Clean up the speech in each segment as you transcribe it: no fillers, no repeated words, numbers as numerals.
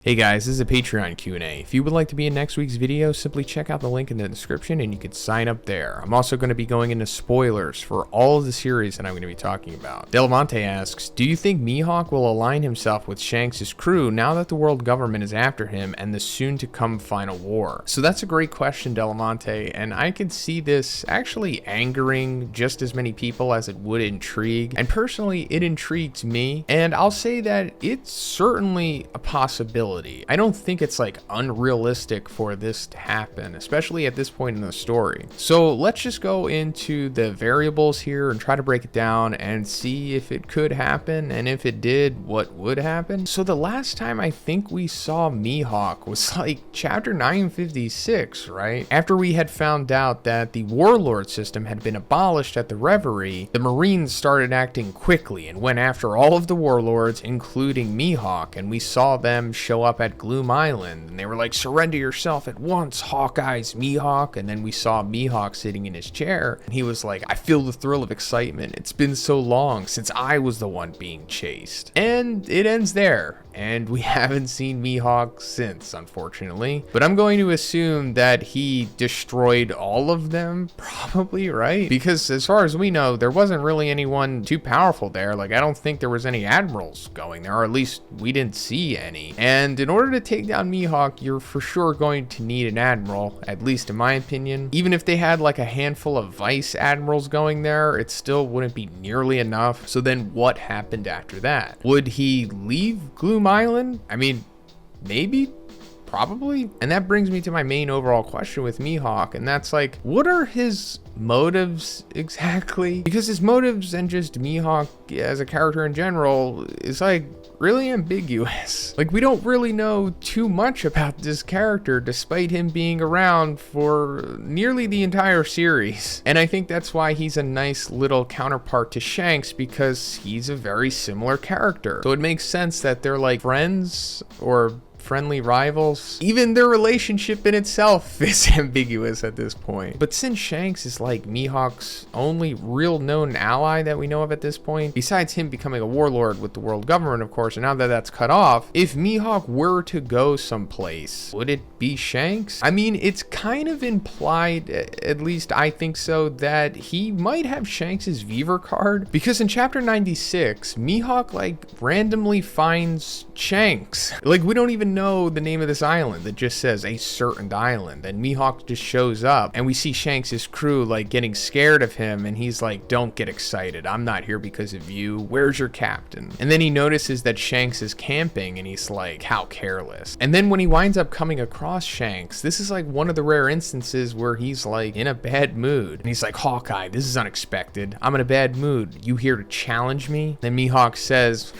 Hey guys, this is a Patreon Q&A. If you would like to be in next week's video, simply check out the link in the description and you can sign up there. I'm also going to be going into spoilers for all of the series that I'm going to be talking about. Delamante asks, do you think Mihawk will align himself with Shanks' crew now that the world government is after him and the soon-to-come final war? So that's a great question, Delamante, and I can see this actually angering just as many people as it would intrigue. And personally, it intrigues me, and I'll say that it's certainly a possibility. I don't think it's like unrealistic for this to happen, especially at this point in the story. So let's just go into the variables here and try to break it down and see if it could happen, and if it did, what would happen. So the last time I think we saw Mihawk was like chapter 956, right? After we had found out that the warlord system had been abolished at the Reverie, the Marines started acting quickly and went after all of the warlords, including Mihawk, and we saw them show up at Gloom Island, and they were like, surrender yourself at once, Hawkeye's Mihawk. And then we saw Mihawk sitting in his chair, and he was like, I feel the thrill of excitement. It's been so long since I was the one being chased. And it ends there, and we haven't seen Mihawk since, unfortunately. But I'm going to assume that he destroyed all of them, probably, right? Because as far as we know, there wasn't really anyone too powerful there. Like, I don't think there was any admirals going there, or at least we didn't see any. And in order to take down Mihawk, you're for sure going to need an admiral, at least in my opinion. Even if they had like a handful of vice admirals going there, it still wouldn't be nearly enough. So then what happened after that? Would he leave Gloom Island? I mean, maybe, probably. And that brings me to my main overall question with Mihawk, and that's like, what are his motives exactly? Because his motives and just Mihawk as a character in general is like really ambiguous. Like, we don't really know too much about this character despite him being around for nearly the entire series. And I think that's why he's a nice little counterpart to Shanks, because he's a very similar character. So it makes sense that they're like friends or friendly rivals. Even their relationship in itself is ambiguous at this point. But since Shanks is like Mihawk's only real known ally that we know of at this point, besides him becoming a warlord with the world government, of course, and now that that's cut off, if Mihawk were to go someplace, would it be Shanks? I mean, it's kind of implied, at least I think so, that he might have Shanks's Weaver card, because in chapter 96, Mihawk like randomly finds Shanks. Like, we don't even know the name of this island. That just says a certain island, and Mihawk just shows up, and we see Shanks' crew like getting scared of him, and he's like, don't get excited, I'm not here because of you, where's your captain? And then he notices that Shanks is camping, and he's like, how careless. And then when he winds up coming across Shanks, this is like one of the rare instances where he's like in a bad mood, and he's like, Hawkeye, this is unexpected, I'm in a bad mood, you here to challenge me? Then Mihawk says,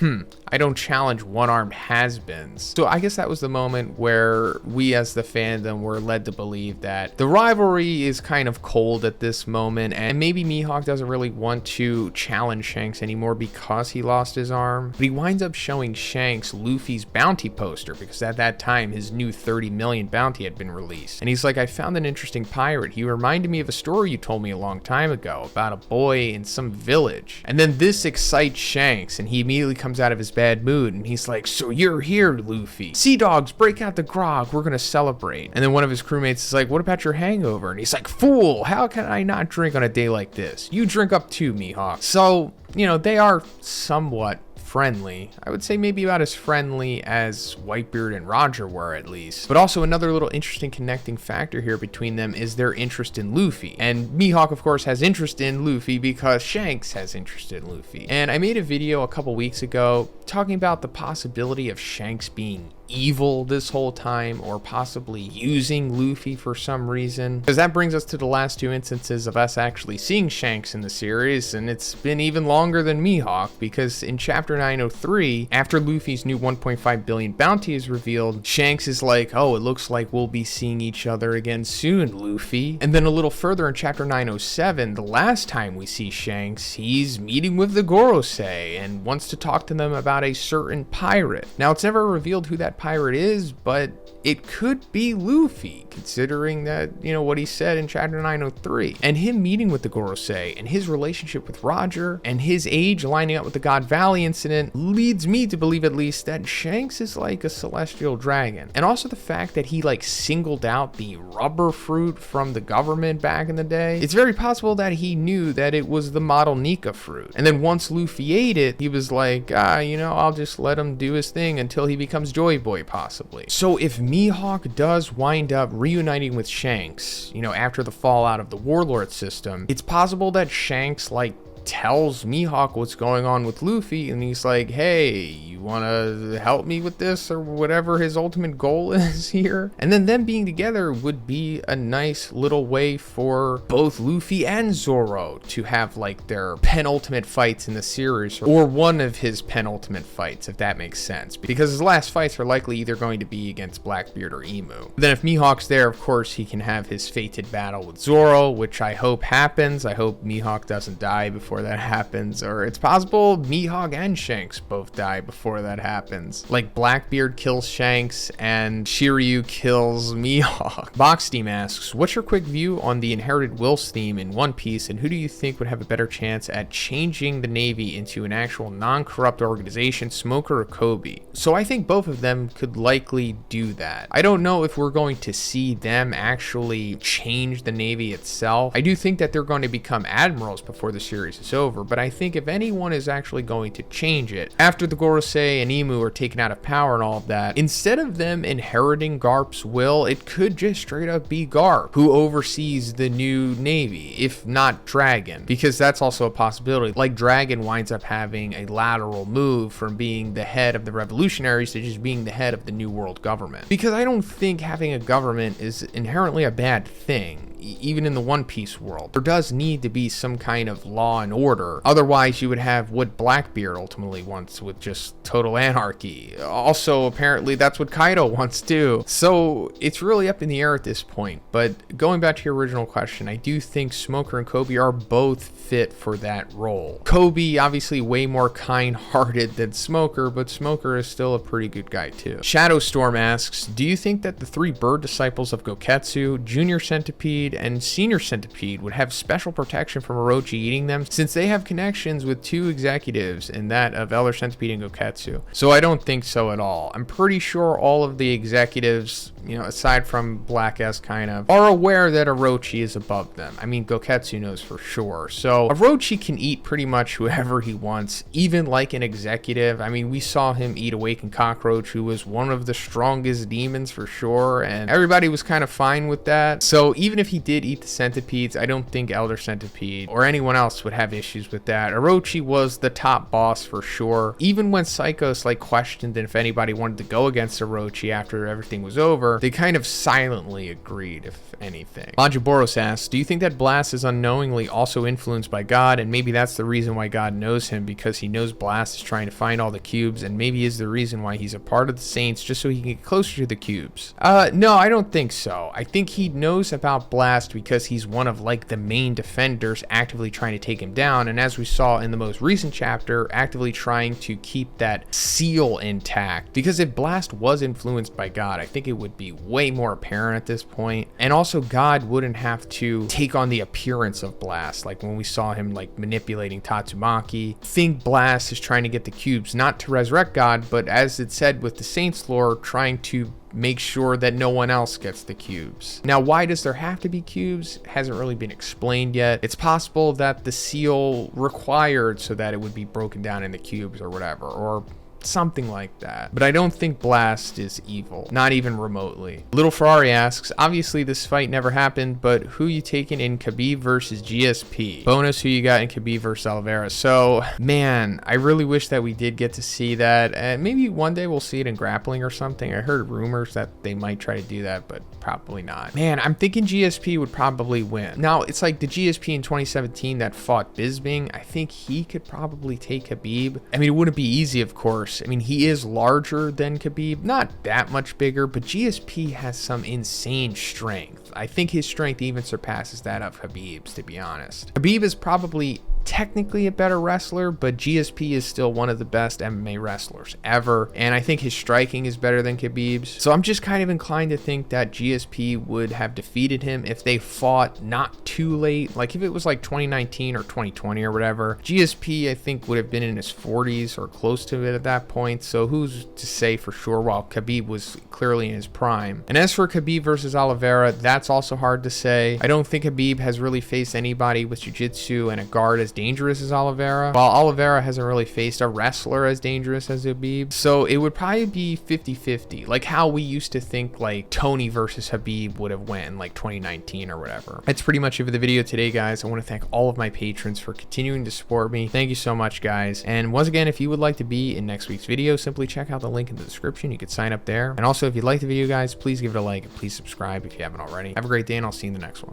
I don't challenge one-armed has-beens. So I guess that was the moment where we as the fandom were led to believe that the rivalry is kind of cold at this moment, and maybe Mihawk doesn't really want to challenge Shanks anymore because he lost his arm. But he winds up showing Shanks Luffy's bounty poster, because at that time his new 30 million bounty had been released. And he's like, I found an interesting pirate. He reminded me of a story you told me a long time ago about a boy in some village. And then this excites Shanks, and he immediately comes out of his bad mood, and he's like, so you're here, Luffy. Sea dogs, break out the grog, we're gonna celebrate. And then one of his crewmates is like, what about your hangover? And he's like, fool, how can I not drink on a day like this? You drink up too, Mihawk. So, you know, they are somewhat friendly. I would say maybe about as friendly as Whitebeard and Roger were, at least. But also another little interesting connecting factor here between them is their interest in Luffy. And Mihawk, of course, has interest in Luffy because Shanks has interest in Luffy. And I made a video a couple weeks ago talking about the possibility of Shanks being evil this whole time, or possibly using Luffy for some reason, because that brings us to the last two instances of us actually seeing Shanks in the series, and it's been even longer than Mihawk, because in chapter 903, after Luffy's new 1.5 billion bounty is revealed, Shanks is like, oh, it looks like we'll be seeing each other again soon, Luffy. And then a little further in chapter 907, the last time we see Shanks, he's meeting with the Gorosei and wants to talk to them about a certain pirate. Now, it's never revealed who that pirate is, but it could be Luffy, considering that, you know, what he said in chapter 903. And him meeting with the Gorosei, and his relationship with Roger, and his age lining up with the God Valley incident incident leads me to believe, at least, that Shanks is like a celestial dragon. And also the fact that he like singled out the rubber fruit from the government back in the day. It's very possible that he knew that it was the model Nika fruit. And then once Luffy ate it, he was like, you know, I'll just let him do his thing until he becomes Joy Boy, possibly. So if Mihawk does wind up reuniting with Shanks, you know, after the fallout of the Warlord system, it's possible that Shanks like tells Mihawk what's going on with Luffy, and he's like, hey, you want to help me with this, or whatever his ultimate goal is here. And then them being together would be a nice little way for both Luffy and Zoro to have like their penultimate fights in the series, or one of his penultimate fights, if that makes sense, because his last fights are likely either going to be against Blackbeard or Emu. Then if Mihawk's there, of course, he can have his fated battle with Zoro, which I hope happens. I hope Mihawk doesn't die before that happens, or it's possible Mihawk and Shanks both die before that happens. Like Blackbeard kills Shanks and Shiryu kills Mihawk. Boxsteam asks, what's your quick view on the inherited Wills theme in One Piece, and who do you think would have a better chance at changing the Navy into an actual non-corrupt organization, Smoker or Kobe? So I think both of them could likely do that. I don't know if we're going to see them actually change the Navy itself. I do think that they're going to become admirals before the series is over, but I think if anyone is actually going to change it, after the Gorosei and Emu are taken out of power and all of that, instead of them inheriting Garp's will, it could just straight up be Garp who oversees the new Navy, if not Dragon, because that's also a possibility. Like Dragon winds up having a lateral move from being the head of the revolutionaries to just being the head of the New World government, because I don't think having a government is inherently a bad thing. Even in the One Piece world, there does need to be some kind of law and order. Otherwise, you would have what Blackbeard ultimately wants, with just total anarchy. Also, apparently, that's what Kaido wants too. So it's really up in the air at this point. But going back to your original question, I do think Smoker and Kobe are both fit for that role. Kobe, obviously way more kind-hearted than Smoker, but Smoker is still a pretty good guy too. ShadoStorm asks, do you think that the three bird disciples of Goketsu, Junior Centipede, and Senior Centipede would have special protection from Orochi eating them, since they have connections with two executives, in that of Elder Centipede and Goketsu? So I don't think so at all. I'm pretty sure all of the executives, you know, aside from Black S kind of, are aware that Orochi is above them. I mean, Goketsu knows for sure. So Orochi can eat pretty much whoever he wants, even like an executive. I mean, we saw him eat Awakened Cockroach, who was one of the strongest demons for sure, and everybody was kind of fine with that. So even if he did eat the centipedes, I don't think Elder Centipede or anyone else would have issues with that. Orochi was the top boss for sure. Even when Psychos like questioned if anybody wanted to go against Orochi after everything was over, they kind of silently agreed, if anything. MajinBoros asks, do you think that Blast is unknowingly also influenced by God, and maybe that's the reason why God knows him, because he knows Blast is trying to find all the cubes, and maybe is the reason why he's a part of the Saints, just so he can get closer to the cubes? No, I don't think so. I think he knows about Blast because he's one of like the main defenders actively trying to take him down, and as we saw in the most recent chapter, actively trying to keep that seal intact. Because if Blast was influenced by God, I think it would be way more apparent at this point, and also God wouldn't have to take on the appearance of Blast, like when we saw him like manipulating Tatsumaki. I think Blast is trying to get the cubes not to resurrect God, but as it said with the Saints lore, trying to make sure that no one else gets the cubes. Now, why does there have to be cubes? Hasn't really been explained yet. It's possible that the seal required so that it would be broken down into cubes or whatever, or something like that. But I don't think Blast is evil, not even remotely. Little Ferrari asks, obviously this fight never happened, but who you taking in Khabib versus GSP? Bonus, who you got in Khabib versus Oliveira? So, man, I really wish that we did get to see that, and maybe one day we'll see it in grappling or something. I heard rumors that they might try to do that, but probably not. Man, I'm thinking GSP would probably win. Now, it's like the GSP in 2017 that fought Bisbing. I think he could probably take Khabib. I mean, it wouldn't be easy, of course. I mean, he is larger than Khabib, not that much bigger, but GSP has some insane strength. I think his strength even surpasses that of Khabib's, to be honest. Khabib is probably technically a better wrestler, but GSP is still one of the best MMA wrestlers ever, and I think his striking is better than Khabib's. So I'm just kind of inclined to think that GSP would have defeated him if they fought not too late. Like if it was like 2019 or 2020 or whatever, GSP I think would have been in his 40s or close to it at that point. So who's to say for sure, while Khabib was clearly in his prime. And as for Khabib versus Oliveira, that's also hard to say. I don't think Khabib has really faced anybody with jiu-jitsu and a guard as dangerous as Oliveira, while Oliveira hasn't really faced a wrestler as dangerous as Khabib. So it would probably be 50-50, like how we used to think like Tony versus Khabib would have went in like 2019 or whatever. That's pretty much it for the video today, guys. I want to thank all of my patrons for continuing to support me. Thank you so much, guys. And once again, if you would like to be in next week's video, simply check out the link in the description. You could sign up there. And also, if you like the video, guys, please give it a like and please subscribe if you haven't already. Have a great day, and I'll see you in the next one.